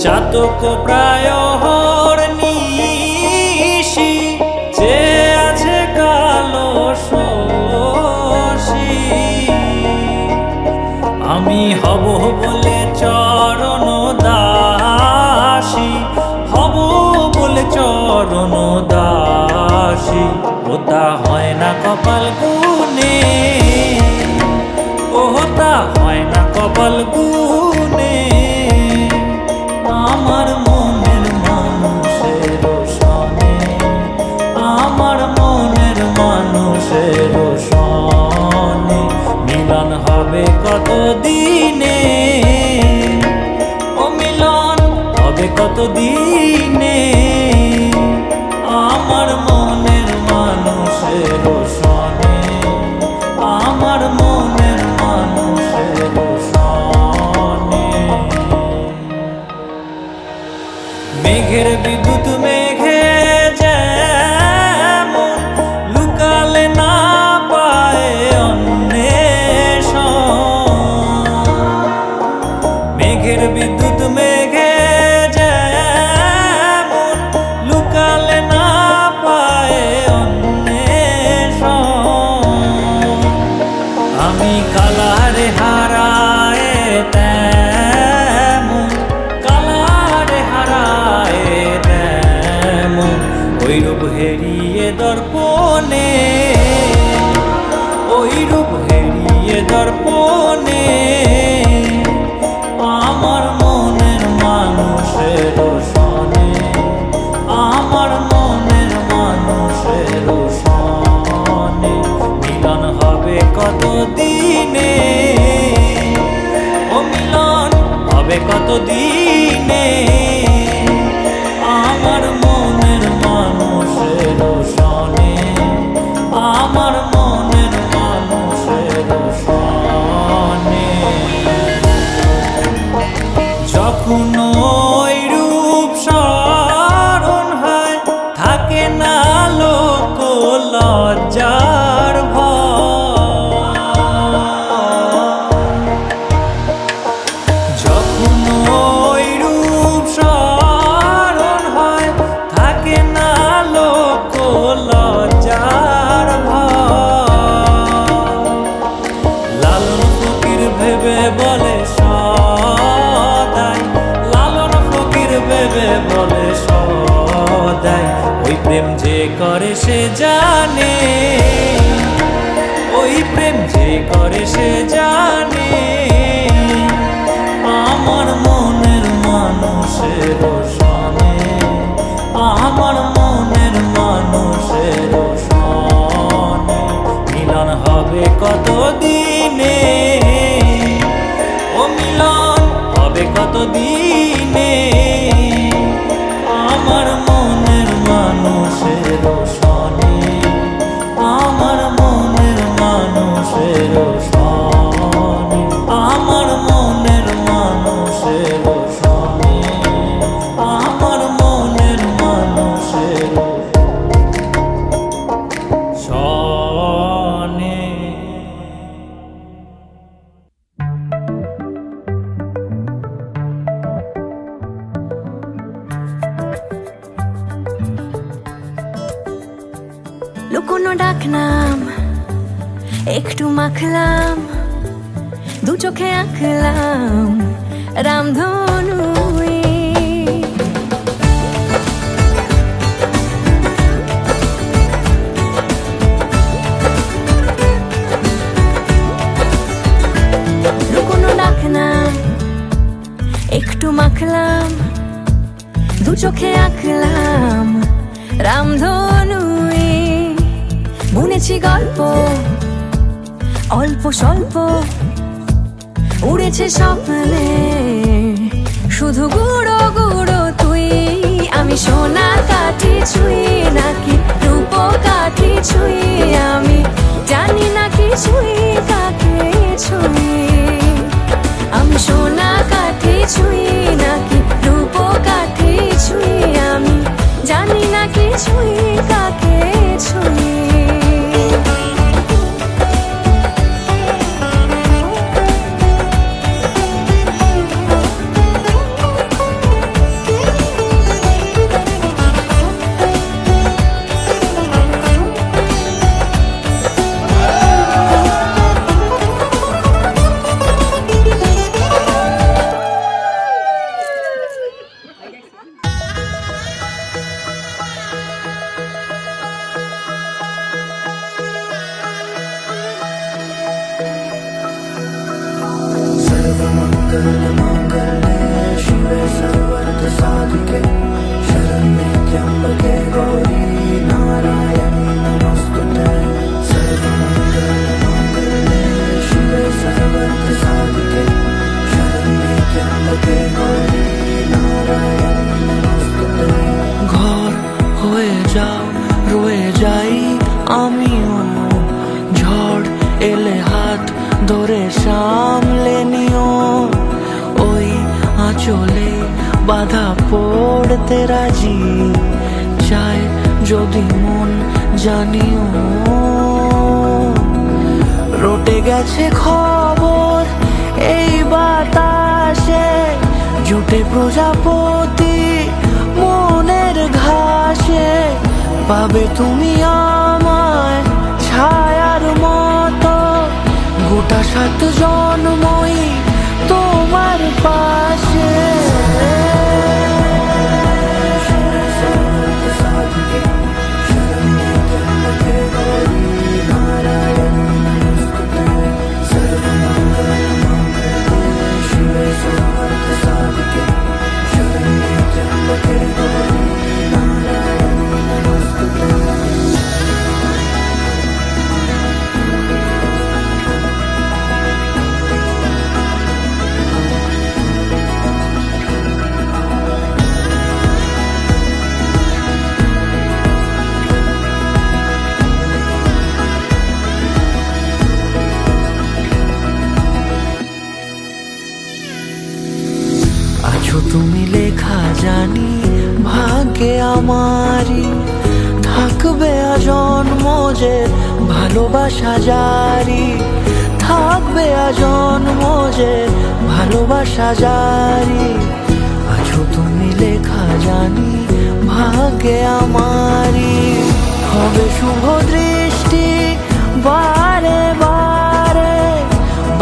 চাতক প্রায় নিশি যে আছে কালো শশী আমি হব বলে চরণ দাসী হব বলে চরণ দাসী ওটা হয় না কপাল গুনে ওটা হয় না কপাল গুনে আমার মনের মানুষের সনে আমার মনের মানুষের সনে মিলন হবে কত দিনে ও মিলন হবে কত দিনে আমার মনের মানুষের সনে আমার মনের মানুষের সনে মেঘের বিদ্যুৎ মেঘে যেমন লুকালে না পায় অন্বেষণ মেঘের বিদ্যুৎ মেঘে যেমন লুকালে না পায় অন্বেষণ আমি কালারে হারায় তেমন কালারে হারায় তেমন ওই রূপ হেরিয়ে দর্পণে ওই রূপ হেরিয়ে দর্পণে আমার মনের মানুষের সনে আমার মনের মানুষের সনে মিলন হবে কত দিনে ও মিলন হবে কত দিনে আমার মনের মানুষের সনে আমার মনের মানুষের সনে যখন ওই রূপ স্মরণ হয় থাকে না লোক লজ্জার ভয় যখন ওই রূপ স্মরণ হয় থাকে না লোক লজ্জার ভয় লালন ফকির ভেবে বলে সদাই লালন ফকির ভেবে বলে সদাই ওই প্রেম যে করে সে জানে ওই প্রেম যে করে সে জানে আমার মনের মানুষের সনে আমার মনের মানুষের সনে মিলন হবে কত দিনে ও মিলন হবে কত দিনে আমার মনের মানুষের সনে আমার মনের মানুষের সনে আমার মনের মানুষের সনে আমার মনের মানুষের সনে লুকোনো ডাকনাম একটু মাখলাম দু চোখে আঁকলাম রামধনু লুকোনো ডাকনাম একটু মাখলাম দু চোখে আঁকলাম রামধনু বুনেছি গল্প অল্প স্বল্প উড়েছে স্বপ্নে শুধু গুঁড়ো গুঁড়ো তুই আমি সোনা কাঠি ছুঁই নাকি রূপ কাঠি ছুঁই আমি জানি না কি ছুঁই কাকে ছুঁই আমি সোনা কাঠি ছুঁই নাকি রূপ কাঠি ছুঁই আমি জানি না কি ছুঁই কাকে ছুঁই বাধা পড়তে রাজি, চায় যদি মন জানিও। রটে গেছে খবর এই বাতাসে, জুটে প্রজাপতি মনের ঘাসে। পাবে তুমি আমায় ছায়ার মতো, গোটা 7 জন্মই তোমার পাশে। আছো তুমি লেখা জানি ভাগ্যে আমারই, থাকবে আজন্ম যে ভালোবাসা জারি। থাকবে আজন্ম যে ভালোবাসা জারি। আছো তুমি লেখা জানি ভাগ্যে আমারই, হবে শুভ দৃষ্টি বারে বারে,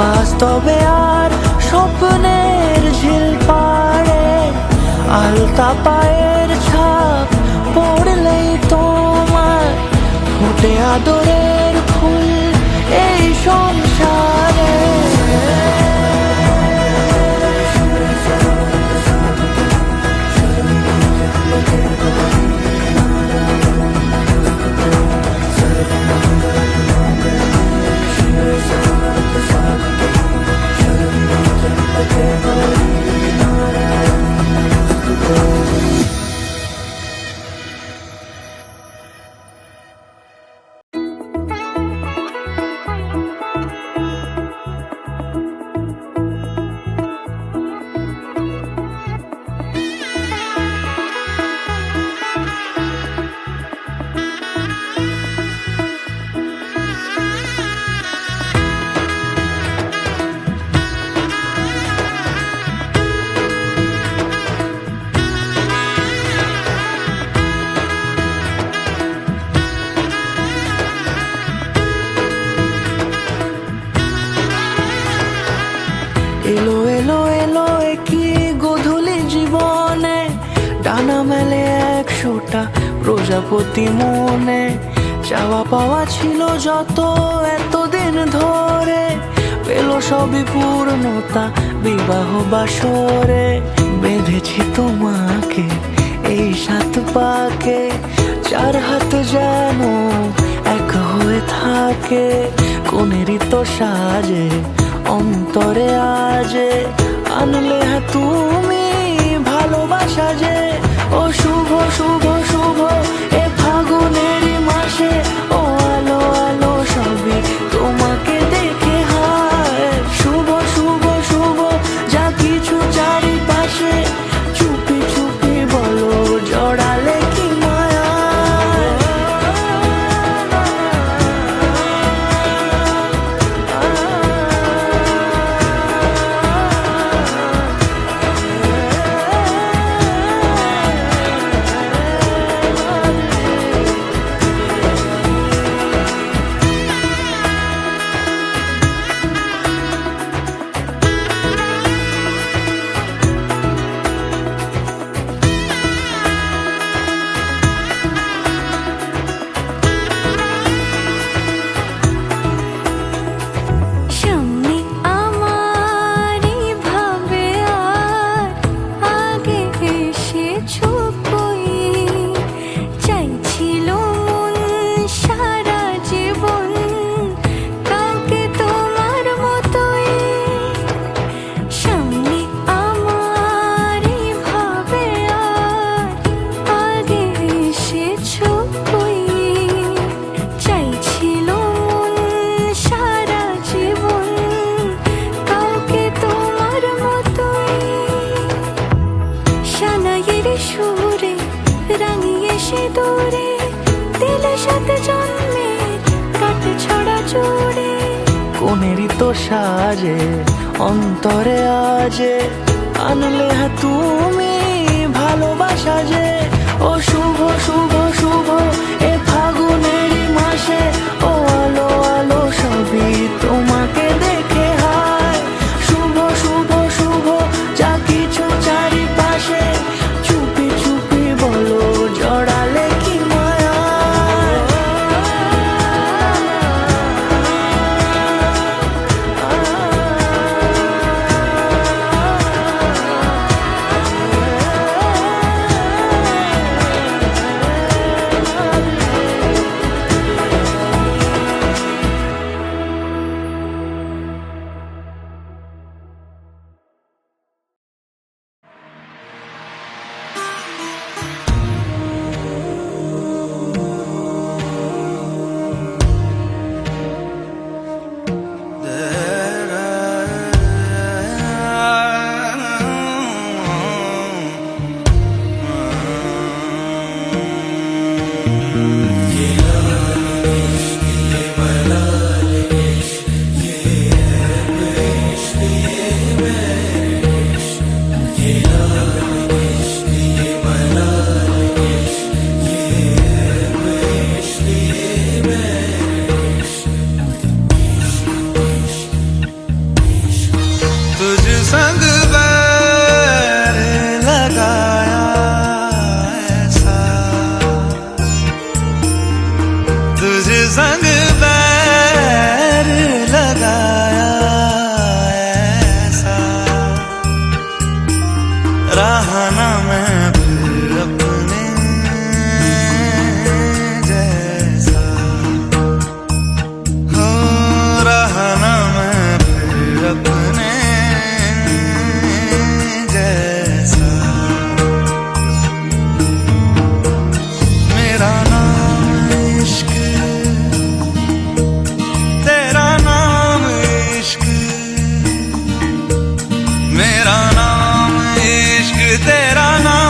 বাস্তবে আর স্বপ্নের ঝিল পাড়ে। আলতা পায়ের ছাপ পড়লেই তোমার ফোটে আদরের ফুল এই সংসারে। এলো এলো এলো কি গধূলি জীবনে, ডানা মেলে 100টা প্রজাপতি মনে। চাওয়া পাওয়া ছিল যত এতদিন ধরে, পেল সবই পূর্ণতা বিবাহ বাসরে। বেঁধেছি তোমাকে এই 7 পাকে, 4 হাত যেন এক হয়ে থাকে। কোনেরই তো সাজে অন্তরে আজে, আনলে হ্যাঁ তুমি ভালোবাসা যে। ও শুভ শুভ শুভ এ ফাগুনেরই মাসে, ও আলো আলো সবই তোমাকে দেখে হায়। শুভ শুভ শুভ যা কিছু চারিপাশে, চুপি চুপি বলো জড়ালে কি মায়া। গানের সুরে রাঙিয়ে সে দূরে দিলে সাথে জন্মের কাট ছড়া জুড়ে কোনেরই তো সাজে অন্তরে আজে আনলে তুমি ভালোবাসা যে ও শুভ শুভ শুভ এ ফাগুনেরই মাসে ও আলো আলো সবই তোমাকে দেখে হায় শুভ শুভ শুভ যা কিছু চারিপাশে চুপি চুপি বলো জড়ালে কি মায়া तुझ संग बैर लगाया ऐसा तुझ संग बैर लगाया ऐसा रहा ना मैं फिर अपने जैसा हो रहा ना मैं फिर अपने जैसा मेरा नाम इश्क तेरा नाम इश्क मेरा नाम इश्क तेरा नाम